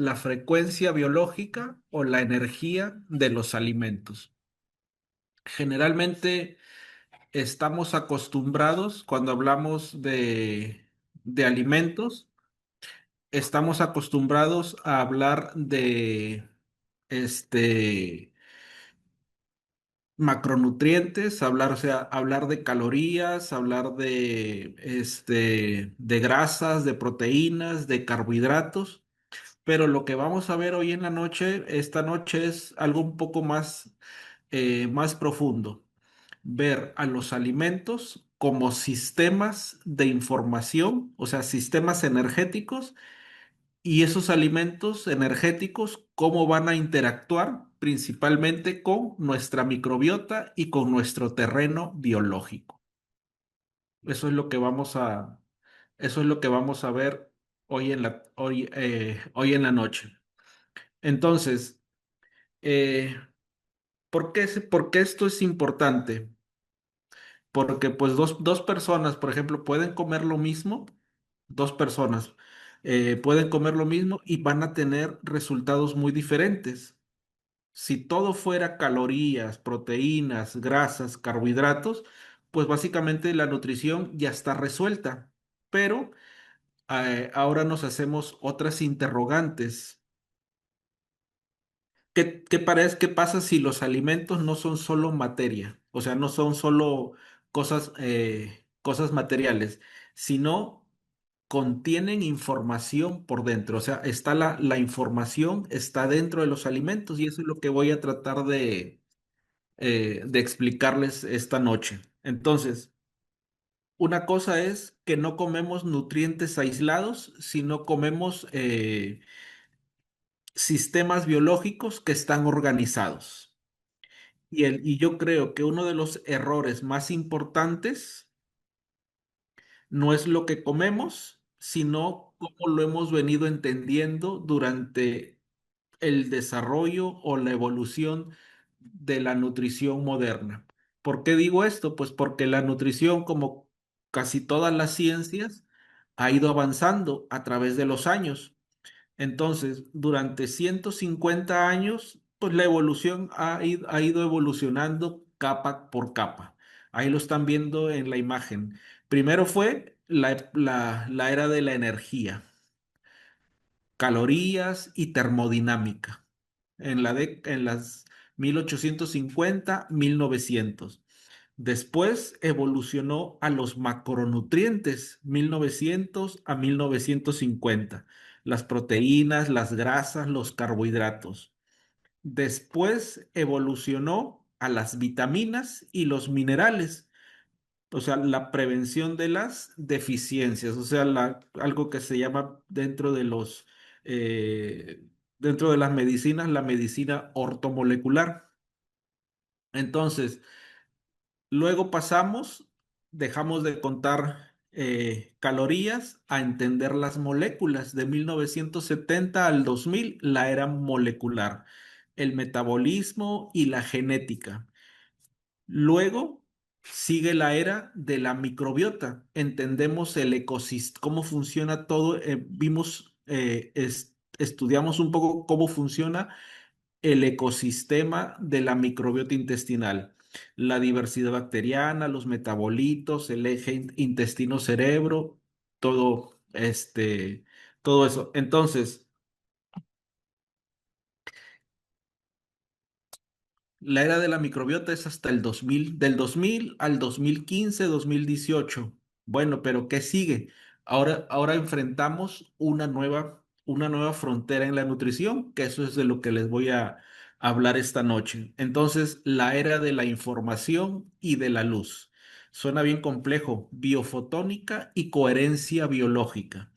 la frecuencia biológica o la energía de los alimentos. Generalmente estamos acostumbrados, cuando hablamos de alimentos, estamos acostumbrados a hablar de este, macronutrientes, hablar, o sea, hablar de calorías, hablar de grasas, de proteínas, de carbohidratos. Pero lo que vamos a ver hoy en la noche, esta noche, es algo un poco más profundo. Ver a los alimentos como sistemas de información, o sea, sistemas energéticos, y esos alimentos energéticos, cómo van a interactuar principalmente con nuestra microbiota y con nuestro terreno biológico. Eso es lo que eso es lo que vamos a ver hoy en la noche. Entonces, eh, ¿por qué esto es importante? Porque pues dos personas, por ejemplo, pueden comer lo mismo, dos personas pueden comer lo mismo y van a tener resultados muy diferentes. Si todo fuera calorías, proteínas, grasas, carbohidratos, pues básicamente la nutrición ya está resuelta. Pero ahora nos hacemos otras interrogantes. ¿Qué pasa si los alimentos no son solo materia? O sea, no son solo cosas materiales, sino contienen información por dentro. O sea, está la información está dentro de los alimentos y eso es lo que voy a tratar de explicarles esta noche. Entonces, una cosa es que no comemos nutrientes aislados, sino comemos sistemas biológicos que están organizados. Y yo creo que uno de los errores más importantes no es lo que comemos, sino cómo lo hemos venido entendiendo durante el desarrollo o la evolución de la nutrición moderna. ¿Por qué digo esto? Pues porque la nutrición, como casi todas las ciencias, ha ido avanzando a través de los años. Entonces, durante 150 años, pues la evolución ha ido evolucionando capa por capa. Ahí lo están viendo en la imagen. Primero fue la era de la energía, calorías y termodinámica, en las 1850, 1900. Después evolucionó a los macronutrientes, 1900 a 1950, las proteínas, las grasas, los carbohidratos. Después evolucionó a las vitaminas y los minerales, o sea, la prevención de las deficiencias, o sea, algo que se llama eh, dentro de las medicinas, la medicina ortomolecular. Entonces, luego dejamos de contar calorías a entender las moléculas. De 1970 al 2000, la era molecular, el metabolismo y la genética. Luego sigue la era de la microbiota. Entendemos el ecosistema, cómo funciona todo. Estudiamos un poco cómo funciona el ecosistema de la microbiota intestinal, la diversidad bacteriana, los metabolitos, el eje intestino-cerebro, todo eso. Entonces, la era de la microbiota es hasta el 2000, del 2000 al 2015, 2018. Bueno, pero ¿qué sigue? Ahora enfrentamos una nueva frontera en la nutrición, que eso es de lo que les voy a hablar esta noche. Entonces, la era de la información y de la luz. Suena bien complejo, biofotónica y coherencia biológica.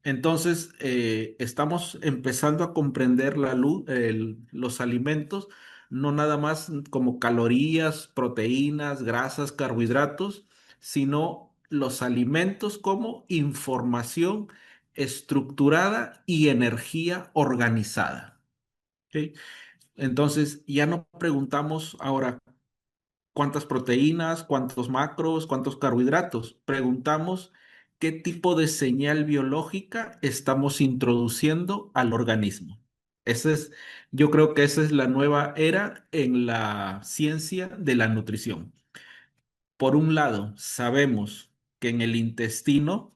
Entonces, estamos empezando a comprender los alimentos, no nada más como calorías, proteínas, grasas, carbohidratos, sino los alimentos como información estructurada y energía organizada. ¿Ok? Entonces, ya no preguntamos ahora cuántas proteínas, cuántos macros, cuántos carbohidratos. Preguntamos qué tipo de señal biológica estamos introduciendo al organismo. Ese es, yo creo que esa es la nueva era en la ciencia de la nutrición. Por un lado, sabemos que en el intestino,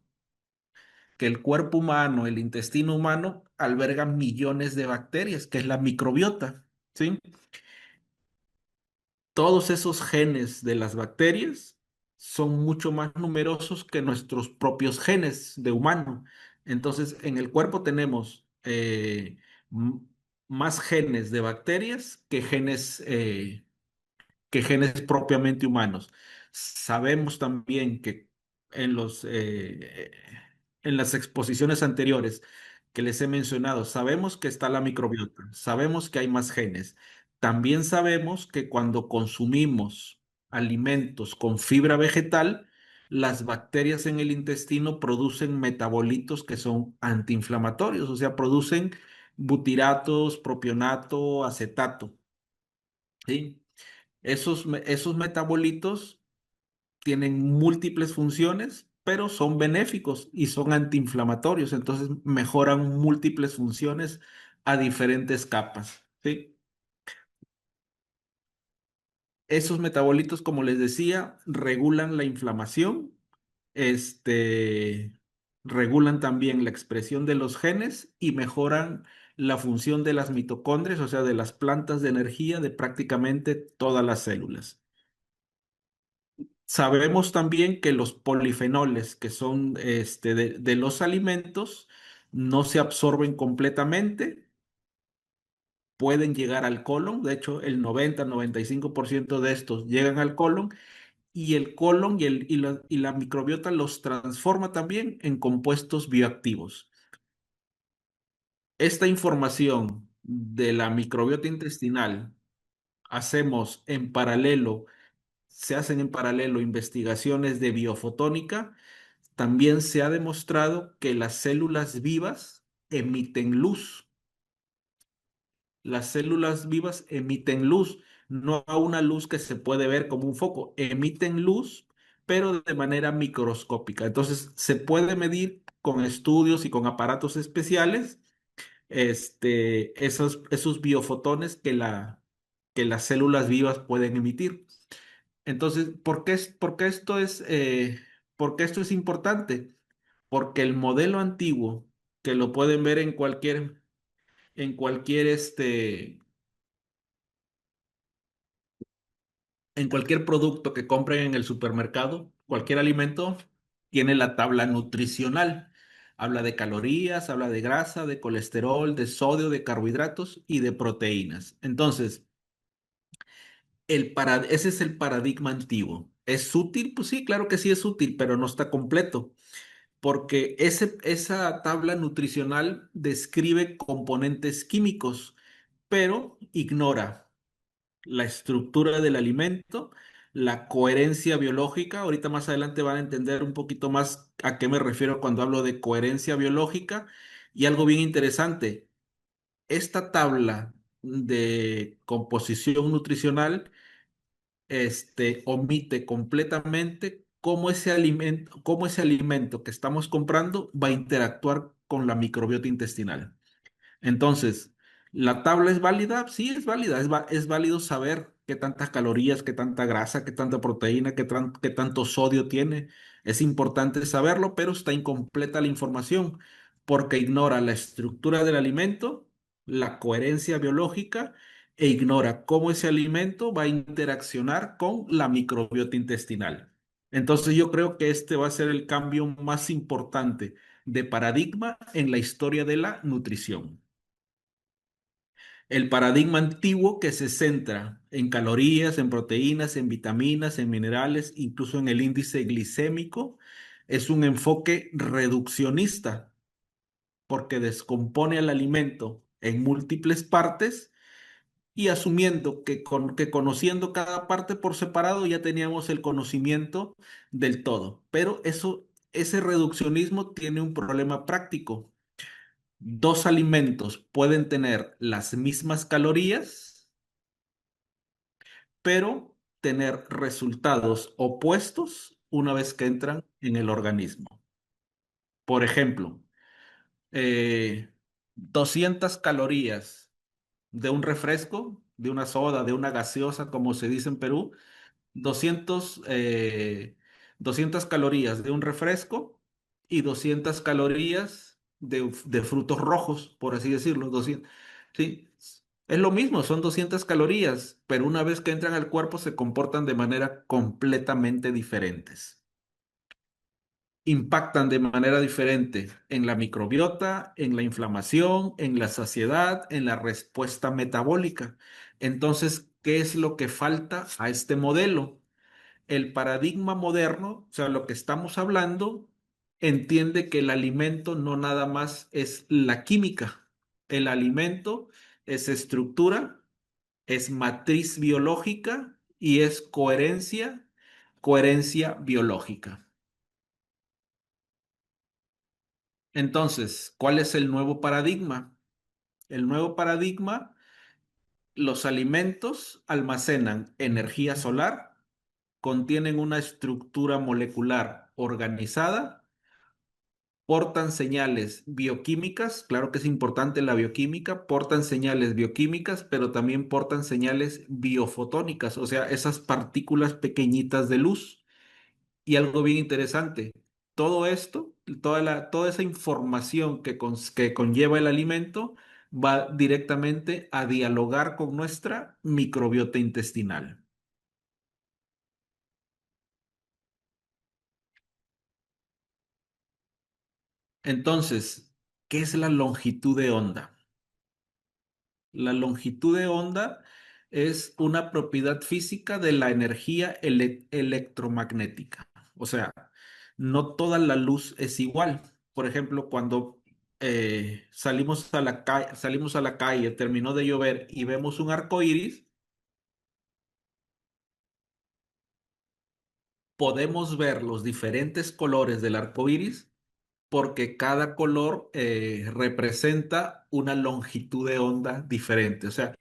que el cuerpo humano, el intestino humano, alberga millones de bacterias, que es la microbiota, ¿sí? Todos esos genes de las bacterias son mucho más numerosos que nuestros propios genes de humano. Entonces, en el cuerpo tenemos m- más genes de bacterias que genes propiamente humanos. Sabemos también que en en las exposiciones anteriores que les he mencionado, sabemos que está la microbiota, sabemos que hay más genes. También sabemos que cuando consumimos alimentos con fibra vegetal, las bacterias en el intestino producen metabolitos que son antiinflamatorios, o sea, producen butiratos, propionato, acetato. ¿Sí? Esos metabolitos tienen múltiples funciones, pero son benéficos y son antiinflamatorios, entonces mejoran múltiples funciones a diferentes capas, ¿sí? Esos metabolitos, como les decía, regulan la inflamación, este, regulan también la expresión de los genes y mejoran la función de las mitocondrias, o sea, de las plantas de energía de prácticamente todas las células. Sabemos también que los polifenoles, que son de los alimentos, no se absorben completamente, pueden llegar al colon. De hecho, el 90-95% de estos llegan al colon y el colon y la microbiota los transforma también en compuestos bioactivos. Esta información de la microbiota intestinal hacemos en paralelo, se hacen en paralelo investigaciones de biofotónica. También se ha demostrado que las células vivas emiten luz. Las células vivas emiten luz, no a una luz que se puede ver como un foco, emiten luz, pero de manera microscópica. Entonces, se puede medir con estudios y con aparatos especiales esos biofotones que las células vivas pueden emitir. Entonces, por qué esto es importante? Porque el modelo antiguo, que lo pueden ver en cualquier, en cualquier producto que compren en el supermercado, cualquier alimento, tiene la tabla nutricional. Habla de calorías, habla de grasa, de colesterol, de sodio, de carbohidratos y de proteínas. Entonces, ese es el paradigma antiguo. ¿Es útil? Pues sí, claro que sí es útil, pero no está completo. Porque esa tabla nutricional describe componentes químicos, pero ignora la estructura del alimento, la coherencia biológica. Ahorita más adelante van a entender un poquito más a qué me refiero cuando hablo de coherencia biológica. Y algo bien interesante, esta tabla de composición nutricional omite completamente cómo ese alimento que estamos comprando va a interactuar con la microbiota intestinal. Entonces, ¿la tabla es válida? Sí, es válida. Es válido saber qué tantas calorías, qué tanta grasa, qué tanta proteína, qué tanto sodio tiene. Es importante saberlo, pero está incompleta la información porque ignora la estructura del alimento, la coherencia biológica e ignora cómo ese alimento va a interaccionar con la microbiota intestinal. Entonces, yo creo que este va a ser el cambio más importante de paradigma en la historia de la nutrición. El paradigma antiguo que se centra en calorías, en proteínas, en vitaminas, en minerales, incluso en el índice glicémico, es un enfoque reduccionista porque descompone el alimento en múltiples partes y asumiendo que conociendo cada parte por separado ya teníamos el conocimiento del todo. Pero ese reduccionismo tiene un problema práctico. Dos alimentos pueden tener las mismas calorías, pero tener resultados opuestos una vez que entran en el organismo. Por ejemplo, eh, 200 calorías de un refresco, de una soda, de una gaseosa, como se dice en Perú, 200, 200 calorías de un refresco y 200 calorías de frutos rojos, por así decirlo. 200, sí, es lo mismo, son 200 calorías, pero una vez que entran al cuerpo se comportan de manera completamente diferentes. Impactan de manera diferente en la microbiota, en la inflamación, en la saciedad, en la respuesta metabólica. Entonces, ¿qué es lo que falta a este modelo? El paradigma moderno, o sea, lo que estamos hablando, entiende que el alimento no nada más es la química. El alimento es estructura, es matriz biológica y es coherencia, coherencia biológica. Entonces, ¿cuál es el nuevo paradigma? El nuevo paradigma, los alimentos almacenan energía solar, contienen una estructura molecular organizada, portan señales bioquímicas, claro que es importante la bioquímica, portan señales bioquímicas, pero también portan señales biofotónicas, o sea, esas partículas pequeñitas de luz. Y algo bien interesante, todo esto, toda esa información que conlleva el alimento va directamente a dialogar con nuestra microbiota intestinal. Entonces, ¿qué es la longitud de onda? La longitud de onda es una propiedad física de la energía electromagnética. O sea, no toda la luz es igual. Por ejemplo, cuando salimos a la calle, terminó de llover y vemos un arco iris, podemos ver los diferentes colores del arco iris porque cada color representa una longitud de onda diferente. O sea,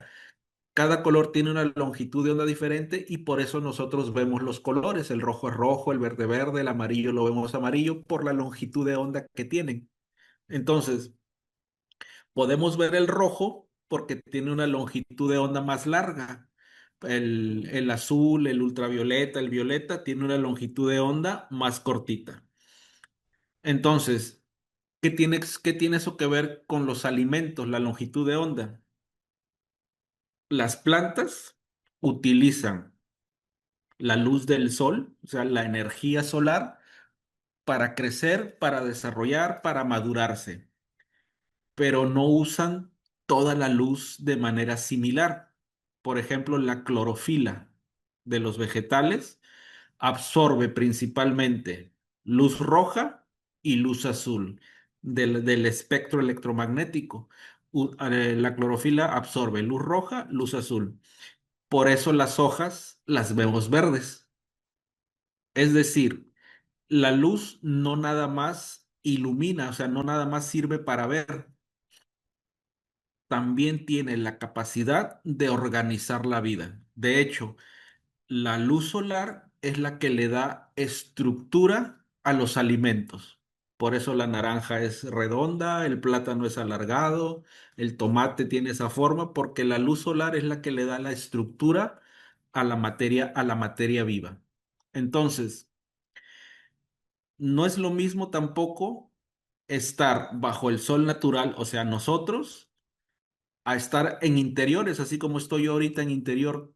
cada color tiene una longitud de onda diferente y por eso nosotros vemos los colores. El rojo es rojo, el verde verde, el amarillo lo vemos amarillo por la longitud de onda que tienen. Entonces, podemos ver el rojo porque tiene una longitud de onda más larga. El azul, el ultravioleta, el violeta tiene una longitud de onda más cortita. Entonces, qué tiene eso que ver con los alimentos, la longitud de onda? Las plantas utilizan la luz del sol, o sea, la energía solar, para crecer, para desarrollar, para madurarse, pero no usan toda la luz de manera similar. Por ejemplo, la clorofila de los vegetales absorbe principalmente luz roja y luz azul del espectro electromagnético. La clorofila absorbe luz roja, luz azul. Por eso las hojas las vemos verdes. Es decir, la luz no nada más ilumina, o sea, no nada más sirve para ver, también tiene la capacidad de organizar la vida. De hecho, la luz solar es la que le da estructura a los alimentos. Por eso la naranja es redonda, el plátano es alargado, el tomate tiene esa forma, porque la luz solar es la que le da la estructura a la materia viva. Entonces, no es lo mismo tampoco estar bajo el sol natural, o sea, nosotros, a estar en interiores, así como estoy yo ahorita en interior.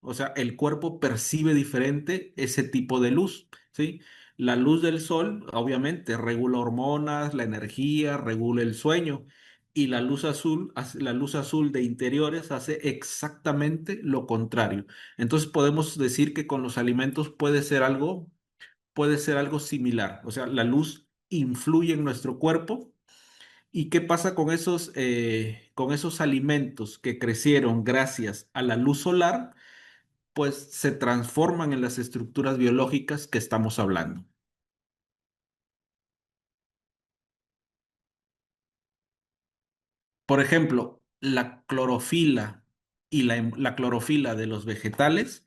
O sea, el cuerpo percibe diferente ese tipo de luz, ¿sí? La luz del sol, obviamente, regula hormonas, la energía, regula el sueño. Y la luz azul de interiores hace exactamente lo contrario. Entonces podemos decir que con los alimentos puede ser algo similar. O sea, la luz influye en nuestro cuerpo. ¿Y qué pasa con esos alimentos que crecieron gracias a la luz solar? Pues se transforman en las estructuras biológicas que estamos hablando. Por ejemplo, la clorofila la clorofila de los vegetales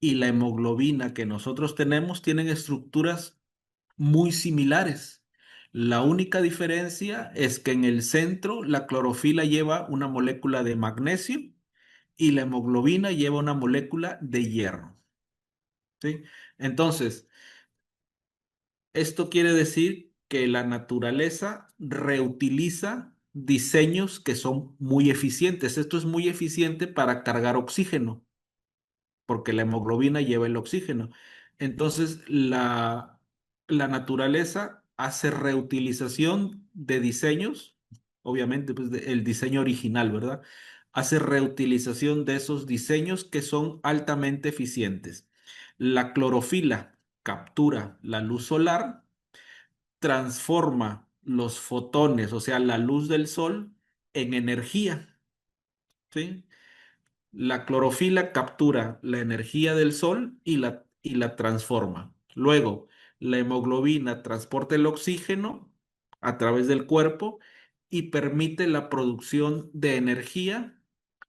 y la hemoglobina que nosotros tenemos tienen estructuras muy similares. La única diferencia es que en el centro la clorofila lleva una molécula de magnesio y la hemoglobina lleva una molécula de hierro, ¿sí? Entonces, esto quiere decir que la naturaleza reutiliza diseños que son muy eficientes. Esto es muy eficiente para cargar oxígeno, porque la hemoglobina lleva el oxígeno. Entonces, la naturaleza hace reutilización de diseños, obviamente, pues el diseño original, ¿verdad? Hace reutilización de esos diseños que son altamente eficientes. La clorofila captura la luz solar, transforma los fotones, o sea, la luz del sol, en energía, ¿sí? La clorofila captura la energía del sol y la transforma. Luego, la hemoglobina transporta el oxígeno a través del cuerpo y permite la producción de energía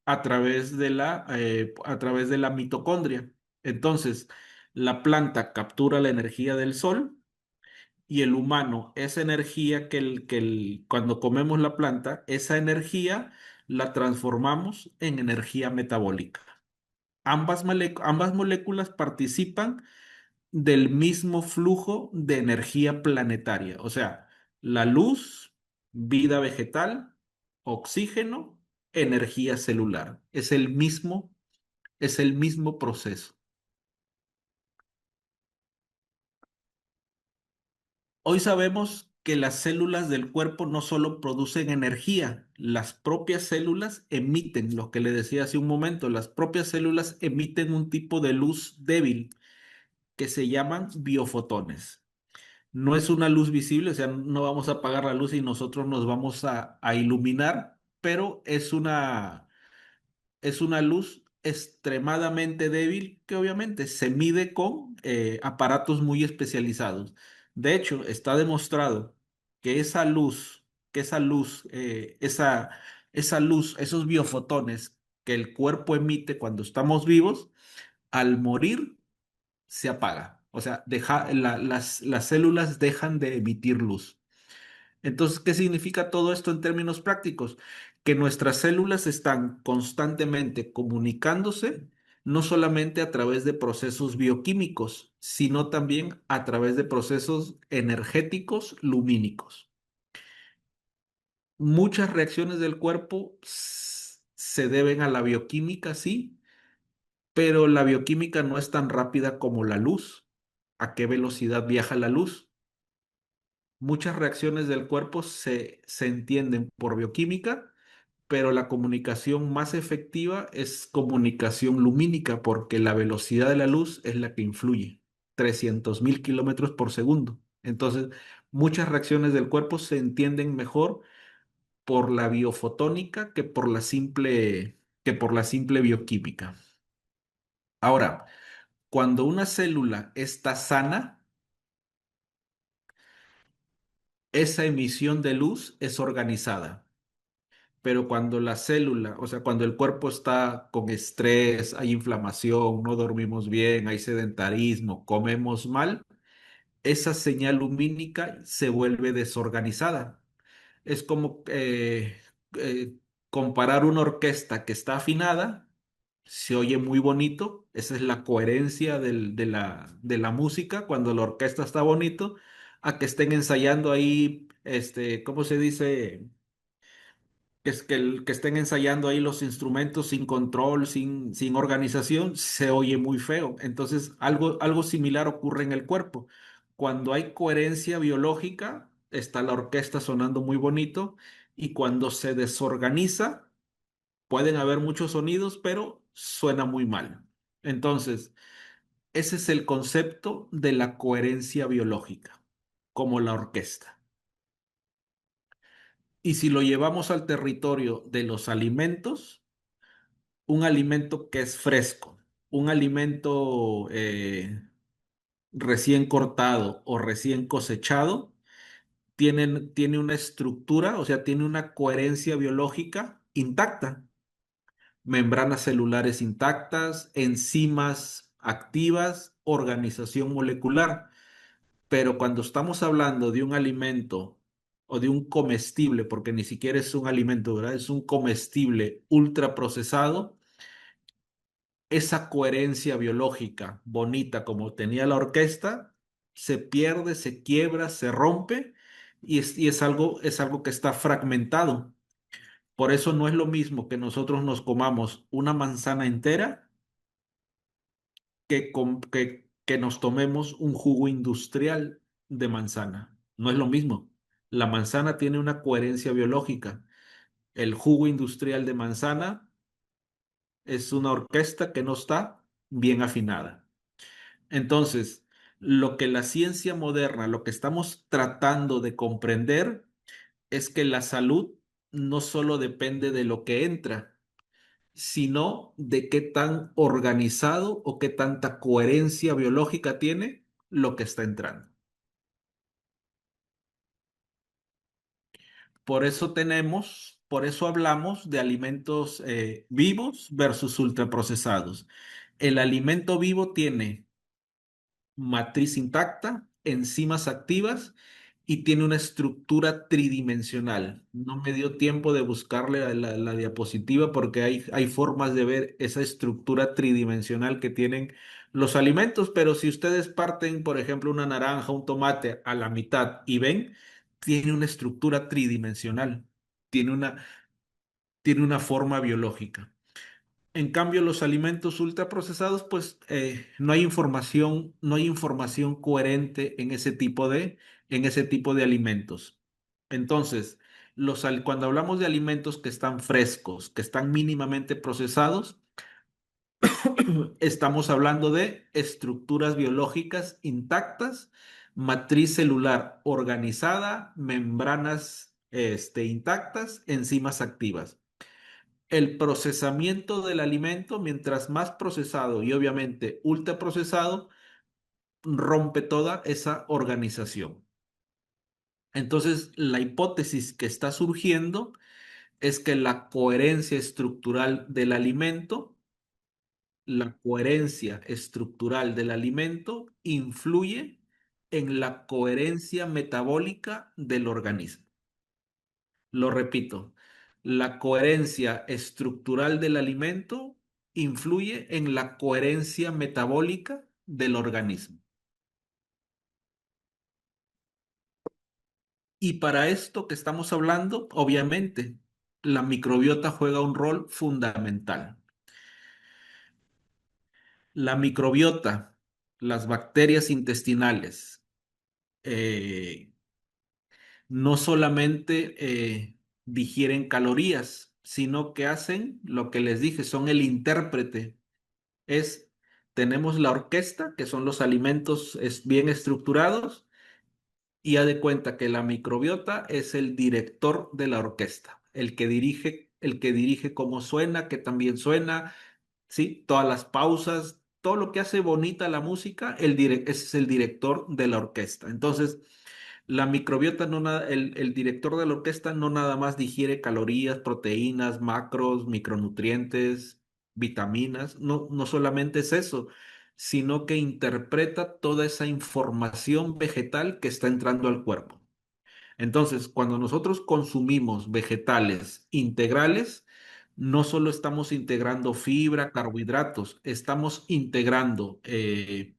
a través de la mitocondria. Entonces, la planta captura la energía del sol y el humano, esa energía cuando comemos la planta, esa energía la transformamos en energía metabólica. Ambas moléculas participan del mismo flujo de energía planetaria, o sea, la luz, vida vegetal, oxígeno, energía celular. Es el mismo proceso. Hoy sabemos que las células del cuerpo no solo producen energía, las propias células emiten, lo que le decía hace un momento, las propias células emiten un tipo de luz débil que se llaman biofotones. No es una luz visible, o sea, no vamos a apagar la luz y nosotros nos vamos a iluminar, pero es una luz extremadamente débil que obviamente se mide con aparatos muy especializados. De hecho, está demostrado que esa luz, esa luz, esos biofotones que el cuerpo emite cuando estamos vivos, al morir se apaga. O sea, las células dejan de emitir luz. Entonces, ¿qué significa todo esto en términos prácticos? Que nuestras células están constantemente comunicándose, no solamente a través de procesos bioquímicos, sino también a través de procesos energéticos lumínicos. Muchas reacciones del cuerpo se deben a la bioquímica, sí, pero la bioquímica no es tan rápida como la luz. ¿A qué velocidad viaja la luz? Muchas reacciones del cuerpo se entienden por bioquímica, pero la comunicación más efectiva es comunicación lumínica, porque la velocidad de la luz es la que influye, 300.000 kilómetros por segundo. Entonces, muchas reacciones del cuerpo se entienden mejor por la biofotónica que por la simple bioquímica. Ahora, cuando una célula está sana, esa emisión de luz es organizada. Pero cuando la célula, o sea, cuando el cuerpo está con estrés, hay inflamación, no dormimos bien, hay sedentarismo, comemos mal, esa señal lumínica se vuelve desorganizada. Es como eh, comparar una orquesta que está afinada, se oye muy bonito, esa es la coherencia de la música, cuando la orquesta está bonito, a que estén ensayando ahí, ¿cómo se dice? Que estén ensayando ahí los instrumentos sin control, sin organización, se oye muy feo. Entonces, algo similar ocurre en el cuerpo. Cuando hay coherencia biológica, está la orquesta sonando muy bonito, y cuando se desorganiza, pueden haber muchos sonidos, pero suena muy mal. Entonces, ese es el concepto de la coherencia biológica, como la orquesta. Y si lo llevamos al territorio de los alimentos, un alimento que es fresco, un alimento recién cortado o recién cosechado, tiene una estructura, o sea, tiene una coherencia biológica intacta, membranas celulares intactas, enzimas activas, organización molecular. Pero cuando estamos hablando de un alimento o de un comestible, porque ni siquiera es un alimento, ¿verdad? Es un comestible ultraprocesado, esa coherencia biológica bonita como tenía la orquesta, se pierde, se quiebra, se rompe y es algo que está fragmentado. Por eso no es lo mismo que nosotros nos comamos una manzana entera que nos tomemos un jugo industrial de manzana. No es lo mismo. La manzana tiene una coherencia biológica. El jugo industrial de manzana es una orquesta que no está bien afinada. Entonces, lo que la ciencia moderna, lo que estamos tratando de comprender es que la salud no solo depende de lo que entra, sino de qué tan organizado o qué tanta coherencia biológica tiene lo que está entrando. Por eso hablamos de alimentos vivos versus ultraprocesados. El alimento vivo tiene matriz intacta, enzimas activas y tiene una estructura tridimensional. No me dio tiempo de buscarle a la diapositiva porque hay formas de ver esa estructura tridimensional que tienen los alimentos, pero si ustedes parten, por ejemplo, una naranja, un tomate a la mitad y ven, tiene una estructura tridimensional, tiene una, tiene una forma biológica. En cambio, los alimentos ultraprocesados, pues no hay información coherente en ese tipo de alimentos. Entonces, cuando hablamos de alimentos que están frescos, que están mínimamente procesados, estamos hablando de estructuras biológicas intactas, matriz celular organizada, membranas, intactas, enzimas activas. El procesamiento del alimento, mientras más procesado y obviamente ultraprocesado, rompe toda esa organización. Entonces, la hipótesis que está surgiendo es que la coherencia estructural del alimento, la coherencia estructural del alimento influye en la coherencia metabólica del organismo. Lo repito, la coherencia estructural del alimento influye en la coherencia metabólica del organismo. Y para esto que estamos hablando, obviamente, la microbiota juega un rol fundamental. La microbiota, las bacterias intestinales, eh, no solamente digieren calorías, sino que hacen lo que les dije, son el intérprete. Es, tenemos la orquesta, que son los alimentos bien estructurados, y haz de cuenta que la microbiota es el director de la orquesta, el que dirige cómo suena, que también suena, sí, todas las pausas, todo lo que hace bonita la música, ese es el director de la orquesta. Entonces, la microbiota, el director de la orquesta no nada más digiere calorías, proteínas, macros, micronutrientes, vitaminas, no solamente es eso, sino que interpreta toda esa información vegetal que está entrando al cuerpo. Entonces, cuando nosotros consumimos vegetales integrales, no solo estamos integrando fibra, carbohidratos, estamos integrando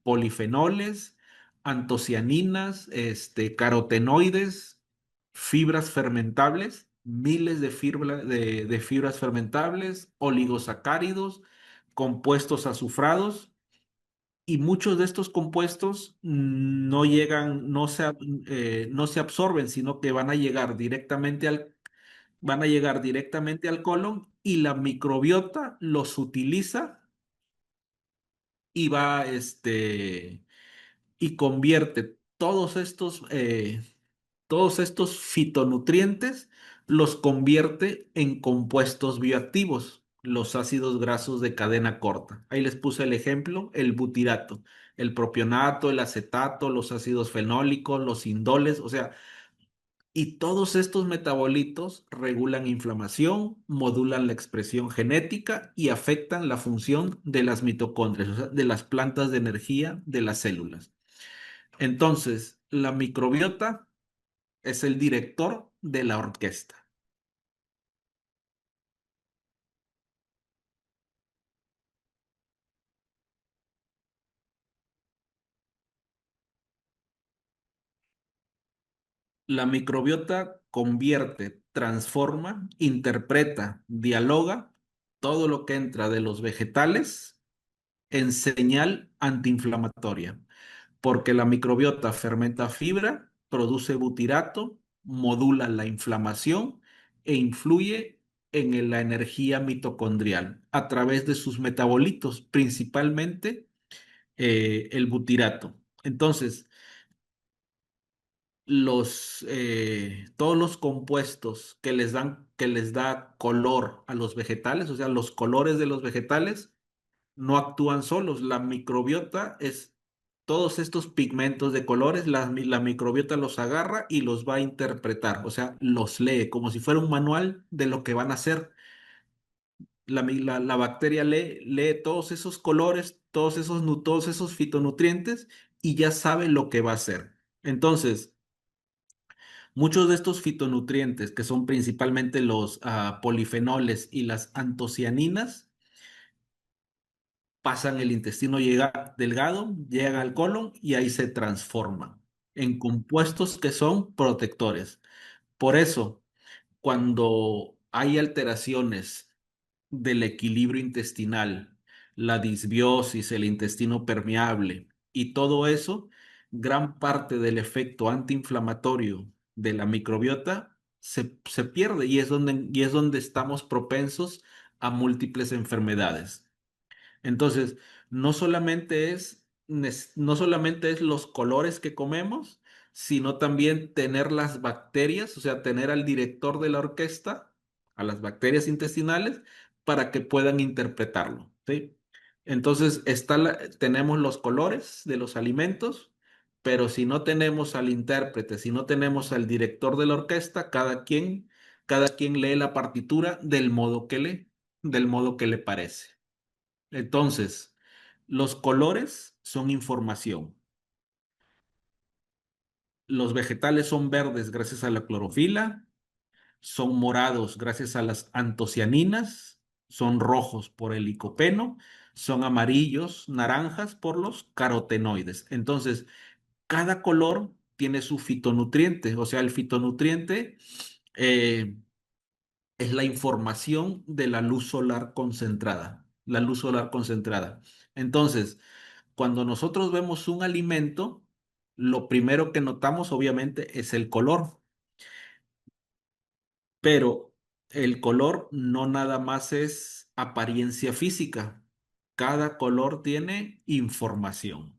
polifenoles, antocianinas, carotenoides, fibras fermentables, miles de fibras fermentables, oligosacáridos, compuestos azufrados y muchos de estos compuestos no llegan, no se absorben, sino que van a llegar directamente al colon y la microbiota los utiliza y y convierte todos estos fitonutrientes, los convierte en compuestos bioactivos, los ácidos grasos de cadena corta. Ahí les puse el ejemplo, el butirato, el propionato, el acetato, los ácidos fenólicos, los indoles, o sea, y todos estos metabolitos regulan inflamación, modulan la expresión genética y afectan la función de las mitocondrias, o sea, de las plantas de energía de las células. Entonces, la microbiota es el director de la orquesta. La microbiota convierte, transforma, interpreta, dialoga todo lo que entra de los vegetales en señal antiinflamatoria, porque la microbiota fermenta fibra, produce butirato, modula la inflamación e influye en la energía mitocondrial a través de sus metabolitos, principalmente el butirato. Entonces, todos los compuestos que les da color a los vegetales, o sea, los colores de los vegetales, no actúan solos. La microbiota es todos estos pigmentos de colores, la microbiota los agarra y los va a interpretar, o sea, los lee como si fuera un manual de lo que van a hacer. La bacteria lee todos esos colores, todos esos fitonutrientes y ya sabe lo que va a hacer. Entonces, muchos de estos fitonutrientes, que son principalmente los polifenoles y las antocianinas, pasan el intestino delgado, llegan al colon y ahí se transforman en compuestos que son protectores. Por eso, cuando hay alteraciones del equilibrio intestinal, la disbiosis, el intestino permeable y todo eso, gran parte del efecto antiinflamatorio de la microbiota se pierde y es donde estamos propensos a múltiples enfermedades. Entonces, no solamente es los colores que comemos, sino también tener las bacterias, o sea, tener al director de la orquesta, a las bacterias intestinales, para que puedan interpretarlo, ¿sí? Entonces, tenemos los colores de los alimentos, pero si no tenemos al intérprete, si no tenemos al director de la orquesta, cada quien lee la partitura del modo que le parece. Entonces, los colores son información. Los vegetales son verdes gracias a la clorofila, son morados gracias a las antocianinas, son rojos por el licopeno, son amarillos, naranjas por los carotenoides. Entonces, cada color tiene su fitonutriente, o sea, el fitonutriente eh, es la información de la luz solar concentrada, la luz solar concentrada. Entonces, cuando nosotros vemos un alimento, lo primero que notamos obviamente es el color, pero el color no nada más es apariencia física. Cada color tiene información.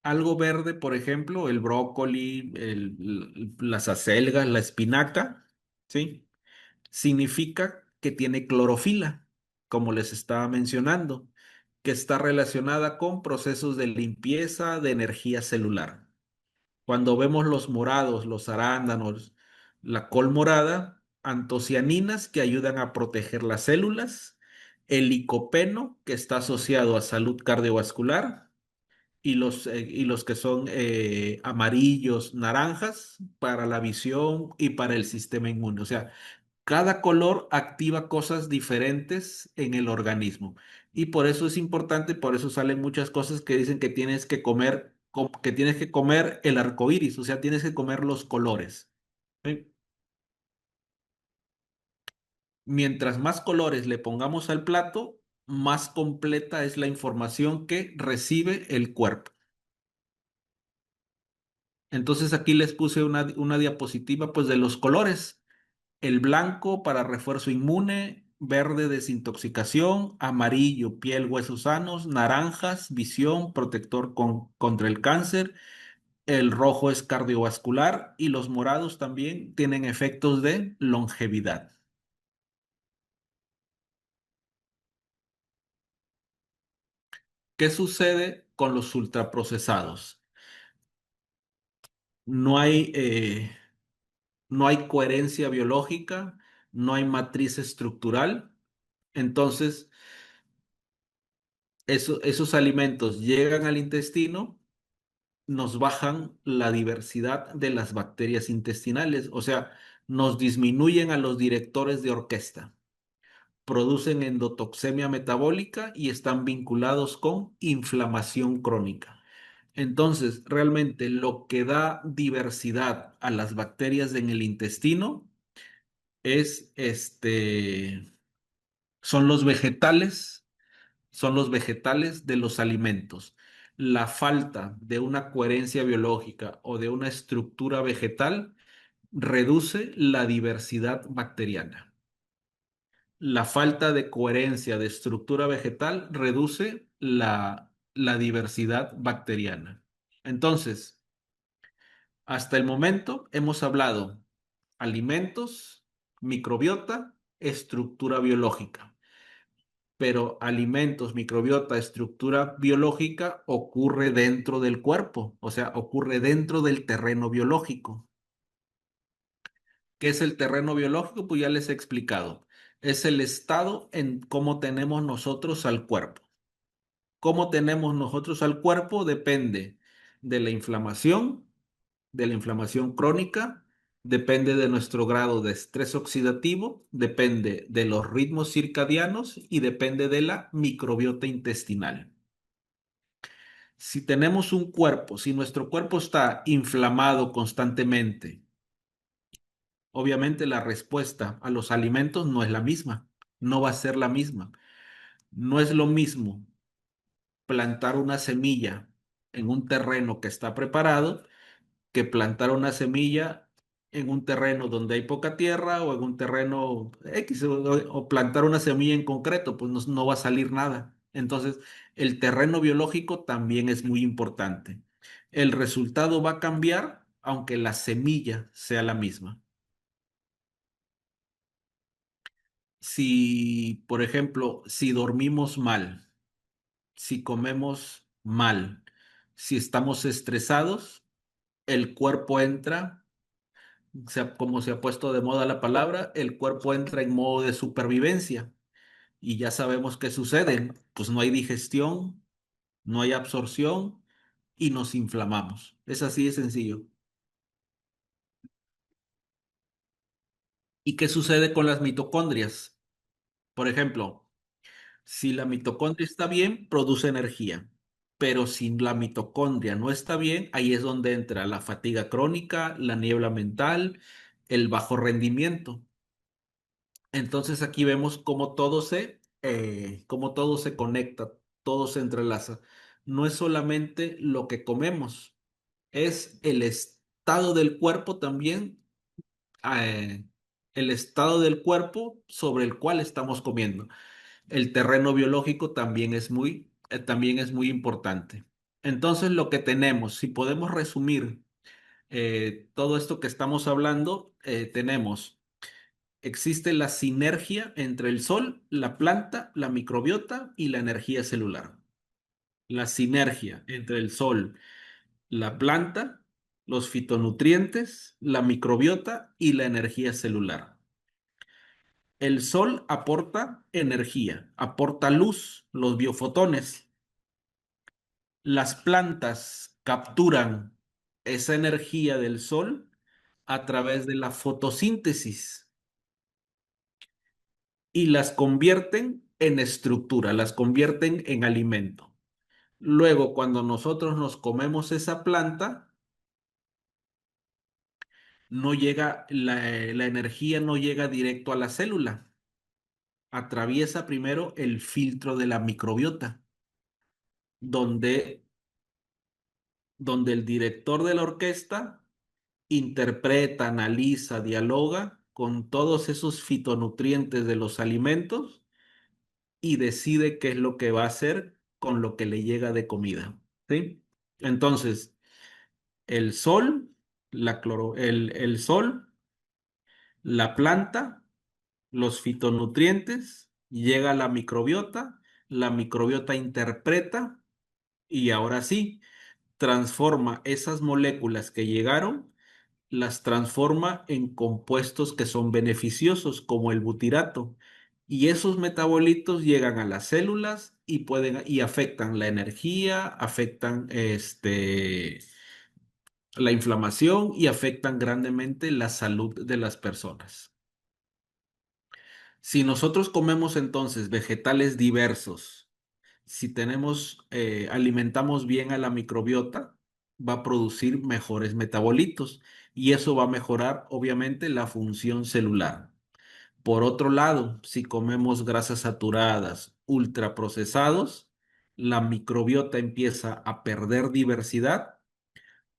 Algo verde, por ejemplo, el brócoli, las acelgas, la espinaca, ¿sí? Significa que tiene clorofila, como les estaba mencionando, que está relacionada con procesos de limpieza de energía celular. Cuando vemos los morados, los arándanos, la col morada, antocianinas que ayudan a proteger las células, el licopeno que está asociado a salud cardiovascular y los que son amarillos, naranjas para la visión y para el sistema inmune. O sea, cada color activa cosas diferentes en el organismo. Y por eso es importante, por eso salen muchas cosas que dicen que tienes que comer, que tienes que comer el arco iris, o sea, tienes que comer los colores. ¿Sí? Mientras más colores le pongamos al plato, más completa es la información que recibe el cuerpo. Entonces aquí les puse una diapositiva pues de los colores. El blanco para refuerzo inmune, verde desintoxicación, amarillo piel, huesos sanos, naranjas visión, protector contra el cáncer, el rojo es cardiovascular y los morados también tienen efectos de longevidad. ¿Qué sucede con los ultraprocesados? No hay, no hay coherencia biológica, no hay matriz estructural, entonces esos alimentos llegan al intestino nos bajan la diversidad de las bacterias intestinales, o sea, nos disminuyen a los directores de orquesta, producen endotoxemia metabólica y están vinculados con inflamación crónica. Entonces, realmente lo que da diversidad a las bacterias en el intestino es son los vegetales, son los vegetales de los alimentos. La falta de una coherencia biológica o de una estructura vegetal reduce la diversidad bacteriana. La falta de coherencia de estructura vegetal reduce la diversidad bacteriana. Entonces, hasta el momento hemos hablado alimentos, microbiota, estructura biológica. Pero alimentos, microbiota, estructura biológica ocurre dentro del cuerpo, o sea, ocurre dentro del terreno biológico. ¿Qué es el terreno biológico? Pues ya les he explicado. Es el estado en cómo tenemos nosotros al cuerpo. Cómo tenemos nosotros al cuerpo depende de la inflamación crónica, depende de nuestro grado de estrés oxidativo, depende de los ritmos circadianos y depende de la microbiota intestinal. Si tenemos un cuerpo, si nuestro cuerpo está inflamado constantemente, obviamente la respuesta a los alimentos no es la misma, no va a ser la misma. No es lo mismo plantar una semilla en un terreno que está preparado que plantar una semilla en un terreno donde hay poca tierra o en un terreno X o plantar una semilla en concreto, pues no, no va a salir nada. Entonces, el terreno biológico también es muy importante. El resultado va a cambiar aunque la semilla sea la misma. Si, por ejemplo, si dormimos mal, si comemos mal, si estamos estresados, el cuerpo entra como se ha puesto de moda la palabra, el cuerpo entra en modo de supervivencia y ya sabemos qué sucede. Pues no hay digestión, no hay absorción y nos inflamamos. Es así de sencillo. ¿Y qué sucede con las mitocondrias? Por ejemplo, si la mitocondria está bien, produce energía. Pero si la mitocondria no está bien, ahí es donde entra la fatiga crónica, la niebla mental, el bajo rendimiento. Entonces aquí vemos cómo todo se conecta, todo se entrelaza. No es solamente lo que comemos, es el estado del cuerpo también, eh, el estado del cuerpo sobre el cual estamos comiendo. El terreno biológico también es muy importante. Entonces lo que tenemos, si podemos resumir todo esto que estamos hablando, tenemos existe la sinergia entre el sol, la planta, la microbiota y la energía celular. La sinergia entre el sol, la planta, los fitonutrientes, la microbiota y la energía celular. El sol aporta energía, aporta luz, los biofotones. Las plantas capturan esa energía del sol a través de la fotosíntesis y las convierten en estructura, las convierten en alimento. Luego, cuando nosotros nos comemos esa planta, no llega, la energía no llega directo a la célula, atraviesa primero el filtro de la microbiota, donde, donde el director de la orquesta interpreta, analiza, dialoga con todos esos fitonutrientes de los alimentos y decide qué es lo que va a hacer con lo que le llega de comida. ¿Sí? Entonces, el sol, el sol, la planta, los fitonutrientes, llega a la microbiota interpreta y ahora sí, transforma esas moléculas que llegaron, las transforma en compuestos que son beneficiosos, como el butirato. Y esos metabolitos llegan a las células y afectan la energía, afectan la inflamación y afectan grandemente la salud de las personas. Si nosotros comemos entonces vegetales diversos, si alimentamos bien a la microbiota, va a producir mejores metabolitos y eso va a mejorar obviamente la función celular. Por otro lado, si comemos grasas saturadas, ultraprocesados, la microbiota empieza a perder diversidad,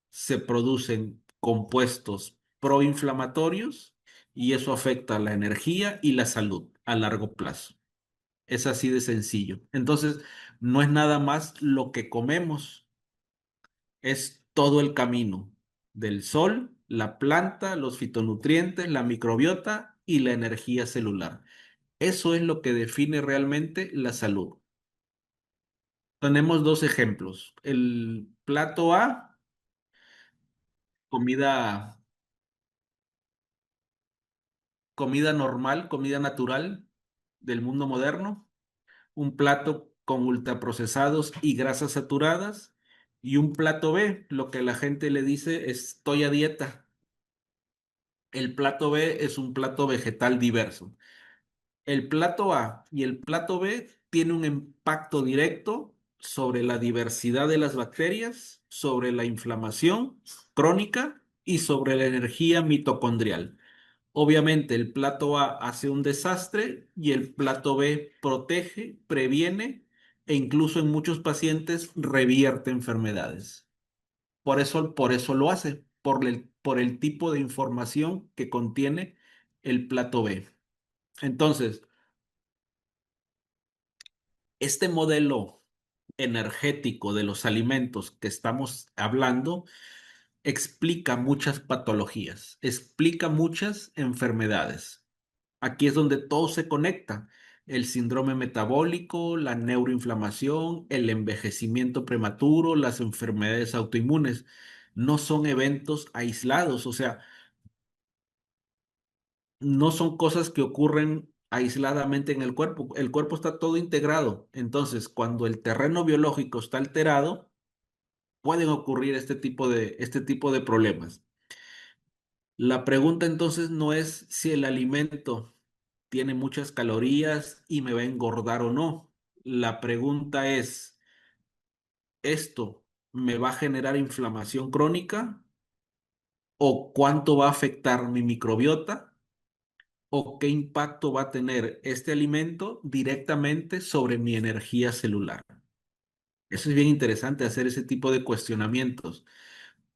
se producen compuestos proinflamatorios y eso afecta la energía y la salud a largo plazo. Es así de sencillo. Entonces, no es nada más lo que comemos, es todo el camino del sol, la planta, los fitonutrientes, la microbiota y la energía celular. Eso es lo que define realmente la salud. Tenemos dos ejemplos. El plato A, comida, comida normal, comida natural del mundo moderno. Un plato con ultraprocesados y grasas saturadas. Y un plato B, lo que la gente le dice estoy a dieta. El plato B es un plato vegetal diverso. El plato A y el plato B tienen un impacto directo sobre la diversidad de las bacterias, sobre la inflamación crónica y sobre la energía mitocondrial. Obviamente el plato A hace un desastre y el plato B protege, previene e incluso en muchos pacientes revierte enfermedades. Por eso lo hace, por el tipo de información que contiene el plato B. Entonces, este modelo energético de los alimentos que estamos hablando explica muchas patologías, explica muchas enfermedades. Aquí es donde todo se conecta. El síndrome metabólico, la neuroinflamación, el envejecimiento prematuro, las enfermedades autoinmunes. No son eventos aislados, o sea, no son cosas que ocurren aisladamente en el cuerpo. El cuerpo está todo integrado. Entonces, cuando el terreno biológico está alterado, pueden ocurrir este tipo de problemas. La pregunta entonces no es si el alimento tiene muchas calorías y me va a engordar o no. La pregunta es, ¿esto me va a generar inflamación crónica o cuánto va a afectar mi microbiota o qué impacto va a tener este alimento directamente sobre mi energía celular? Eso es bien interesante hacer ese tipo de cuestionamientos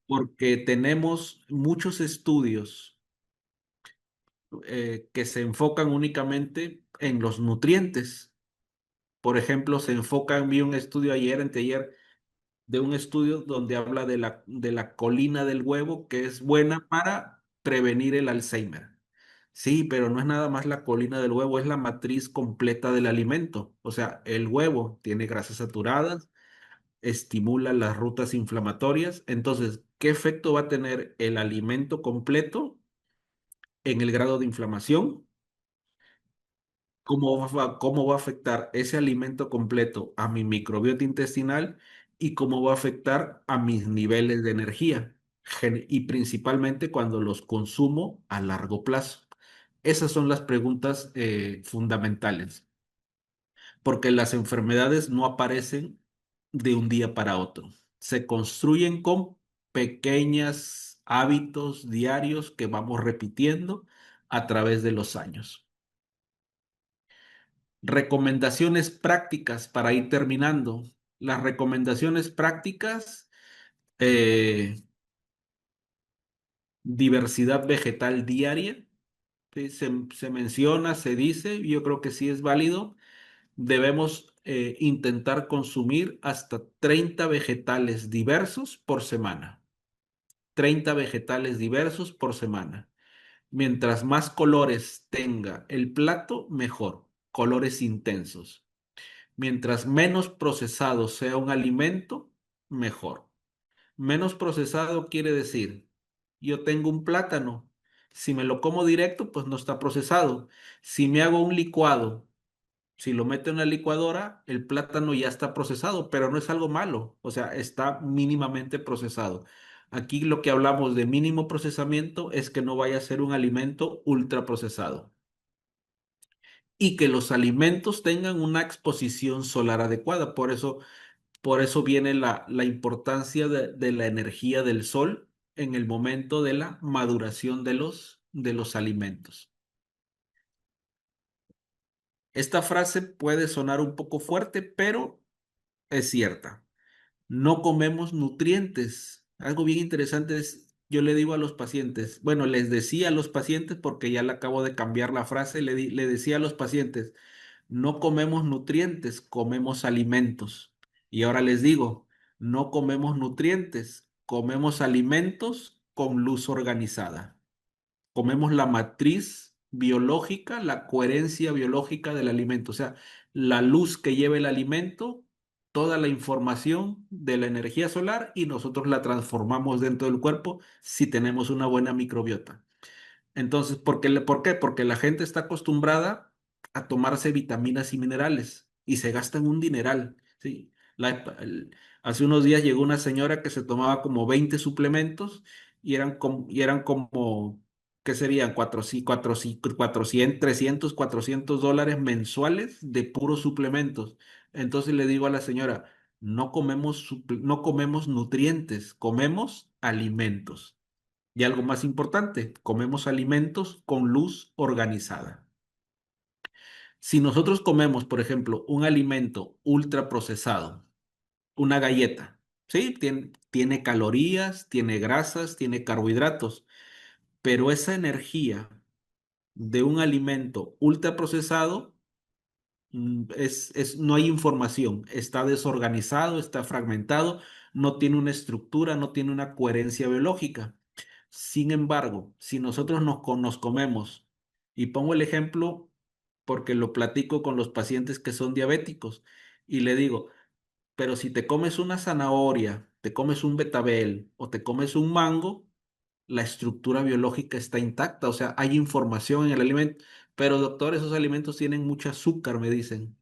porque tenemos muchos estudios que se enfocan únicamente en los nutrientes. Por ejemplo, vi un estudio ayer, anteayer, de un estudio donde habla de la colina del huevo, que es buena para prevenir el Alzheimer. Sí, pero no es nada más la colina del huevo, es la matriz completa del alimento. O sea, el huevo tiene grasas saturadas, estimula las rutas inflamatorias. Entonces, ¿qué efecto va a tener el alimento completo en el grado de inflamación? ¿Cómo va a afectar ese alimento completo a mi microbiota intestinal y cómo va a afectar a mis niveles de energía? Y principalmente cuando los consumo a largo plazo. Esas son las preguntas fundamentales, porque las enfermedades no aparecen de un día para otro. Se construyen con pequeños hábitos diarios que vamos repitiendo a través de los años. Recomendaciones prácticas para ir terminando. Las recomendaciones prácticas, eh, diversidad vegetal diaria, ¿sí? Se menciona, se dice, yo creo que sí es válido. Debemos intentar consumir hasta 30 vegetales diversos por semana. 30 vegetales diversos por semana. Mientras más colores tenga el plato, mejor. Colores intensos. Mientras menos procesado sea un alimento, mejor. Menos procesado quiere decir, yo tengo un plátano. Si me lo como directo, pues no está procesado. Si me hago un licuado, si lo meto en la licuadora, el plátano ya está procesado, pero no es algo malo. O sea, está mínimamente procesado. Aquí lo que hablamos de mínimo procesamiento es que no vaya a ser un alimento ultraprocesado y que los alimentos tengan una exposición solar adecuada. Por eso viene la importancia de la energía del sol en el momento de la maduración de los alimentos. Esta frase puede sonar un poco fuerte, pero es cierta. No comemos nutrientes. Algo bien interesante es, yo le digo a los pacientes, bueno, les decía a los pacientes porque ya le acabo de cambiar la frase, le decía a los pacientes, no comemos nutrientes, comemos alimentos. Y ahora les digo, no comemos nutrientes, comemos alimentos con luz organizada. Comemos la matriz biológica, la coherencia biológica del alimento, o sea, la luz que lleva el alimento, toda la información de la energía solar y nosotros la transformamos dentro del cuerpo si tenemos una buena microbiota. Entonces, ¿por qué? Porque la gente está acostumbrada a tomarse vitaminas y minerales y se gastan un dineral, ¿sí? Hace unos días llegó una señora que se tomaba como 20 suplementos y eran como, ¿qué serían? 400, 300, $400 mensuales de puros suplementos. Entonces le digo a la señora, no comemos nutrientes, comemos alimentos. Y algo más importante, comemos alimentos con luz organizada. Si nosotros comemos, por ejemplo, un alimento ultraprocesado, una galleta, ¿sí? Tiene calorías, tiene grasas, tiene carbohidratos, pero esa energía de un alimento ultraprocesado no hay información, está desorganizado, está fragmentado, no tiene una estructura, no tiene una coherencia biológica. Sin embargo, si nosotros nos comemos, y pongo el ejemplo porque lo platico con los pacientes que son diabéticos, y le digo, pero si te comes una zanahoria, te comes un betabel o te comes un mango, la estructura biológica está intacta, o sea, hay información en el alimento. Pero doctor, esos alimentos tienen mucho azúcar, me dicen.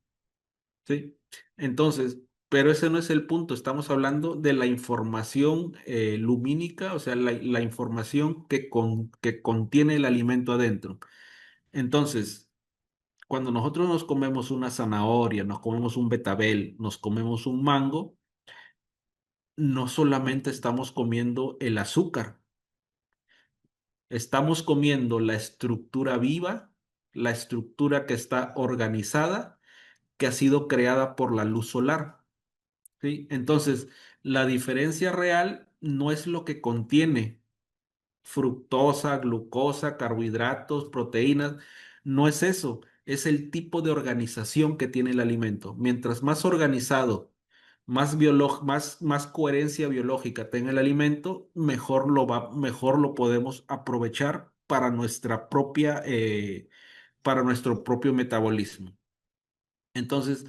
¿Sí? Entonces, pero ese no es el punto, estamos hablando de la información lumínica, o sea, la información que contiene el alimento adentro. Entonces, cuando nosotros nos comemos una zanahoria, nos comemos un betabel, nos comemos un mango, no solamente estamos comiendo el azúcar, estamos comiendo la estructura viva, la estructura que está organizada, que ha sido creada por la luz solar. ¿Sí? Entonces, la diferencia real no es lo que contiene fructosa, glucosa, carbohidratos, proteínas, no es eso, es el tipo de organización que tiene el alimento. Mientras más organizado, más coherencia biológica tenga el alimento, mejor lo podemos aprovechar para nuestro propio metabolismo. Entonces,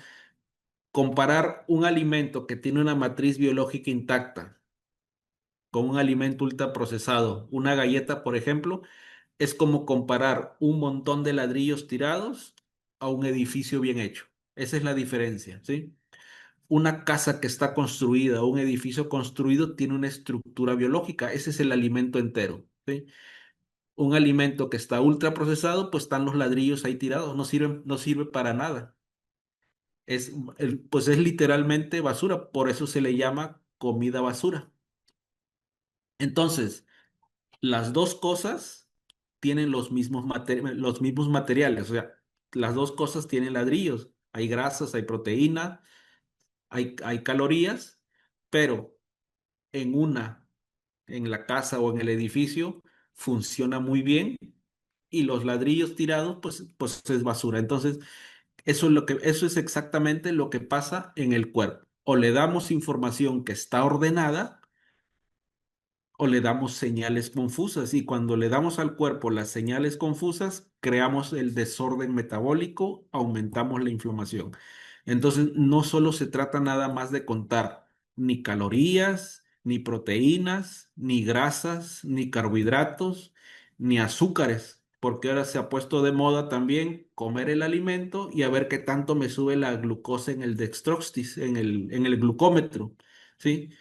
comparar un alimento que tiene una matriz biológica intacta con un alimento ultraprocesado, una galleta, por ejemplo, es como comparar un montón de ladrillos tirados a un edificio bien hecho. Esa es la diferencia, ¿sí? Una casa que está construida, un edificio construido, tiene una estructura biológica. Ese es el alimento entero, ¿sí? Un alimento que está ultraprocesado, pues están los ladrillos ahí tirados, no sirve para nada. Pues es literalmente basura, por eso se le llama comida basura. Entonces, las dos cosas tienen los mismos materiales, o sea, las dos cosas tienen ladrillos, hay grasas, hay proteína, hay calorías, pero en en la casa o en el edificio, funciona muy bien y los ladrillos tirados, pues es basura. Entonces, eso es exactamente lo que pasa en el cuerpo. O le damos información que está ordenada o le damos señales confusas. Y cuando le damos al cuerpo las señales confusas, creamos el desorden metabólico, aumentamos la inflamación. Entonces, no solo se trata nada más de contar ni calorías, ni proteínas, ni grasas, ni carbohidratos, ni azúcares, porque ahora se ha puesto de moda también comer el alimento y a ver qué tanto me sube la glucosa en el dextrostis, en el glucómetro, ¿sí?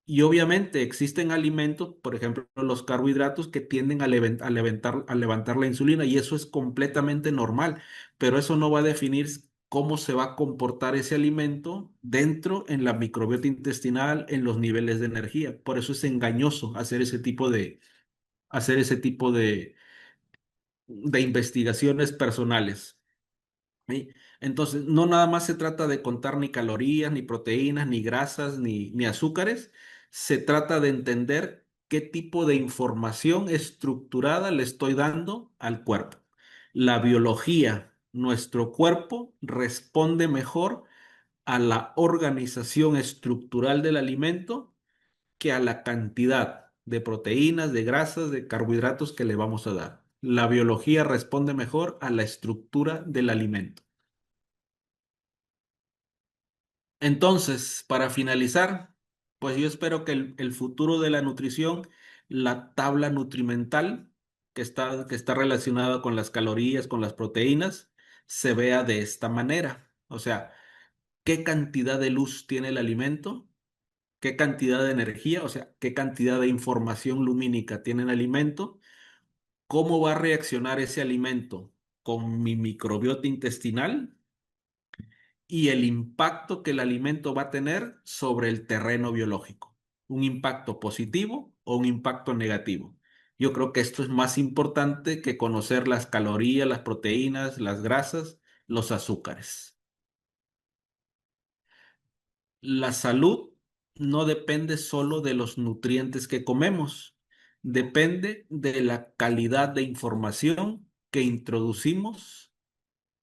Y obviamente existen alimentos, por ejemplo, los carbohidratos que tienden a levantar la insulina y eso es completamente normal, pero eso no va a definir cómo se va a comportar ese alimento dentro en la microbiota intestinal, en los niveles de energía. Por eso es engañoso hacer ese tipo de investigaciones personales. ¿Sí? Entonces, no nada más se trata de contar ni calorías, ni proteínas, ni grasas, ni azúcares. Se trata de entender qué tipo de información estructurada le estoy dando al cuerpo. La biología, nuestro cuerpo responde mejor a la organización estructural del alimento que a la cantidad de proteínas, de grasas, de carbohidratos que le vamos a dar. La biología responde mejor a la estructura del alimento. Entonces, para finalizar, pues yo espero que el futuro de la nutrición, la tabla nutrimental que está relacionada con las calorías, con las proteínas, se vea de esta manera. O sea, qué cantidad de luz tiene el alimento, qué cantidad de energía, o sea, qué cantidad de información lumínica tiene el alimento, cómo va a reaccionar ese alimento con mi microbiota intestinal y el impacto que el alimento va a tener sobre el terreno biológico. Un impacto positivo o un impacto negativo. Yo creo que esto es más importante que conocer las calorías, las proteínas, las grasas, los azúcares. La salud no depende solo de los nutrientes que comemos, depende de la calidad de información que introducimos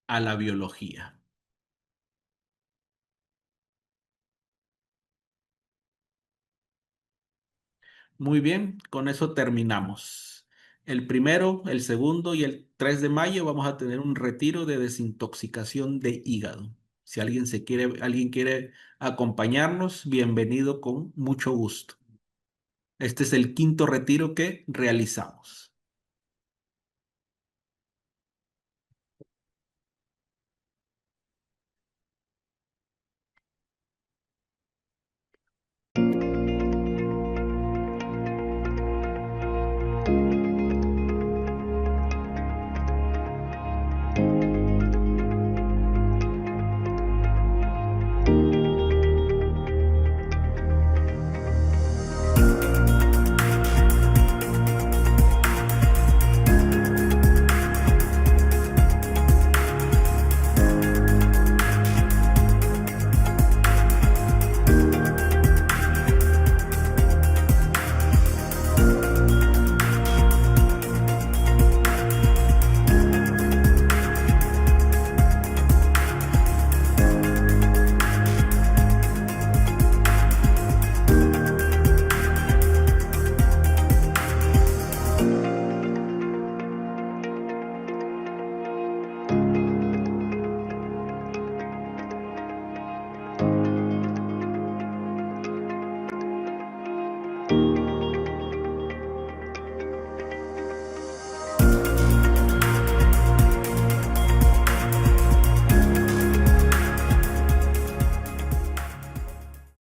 a la biología. Muy bien, con eso terminamos. El primero, el segundo y el 3 de mayo vamos a tener un retiro de desintoxicación de hígado. Si alguien quiere acompañarnos, bienvenido con mucho gusto. Este es el quinto retiro que realizamos.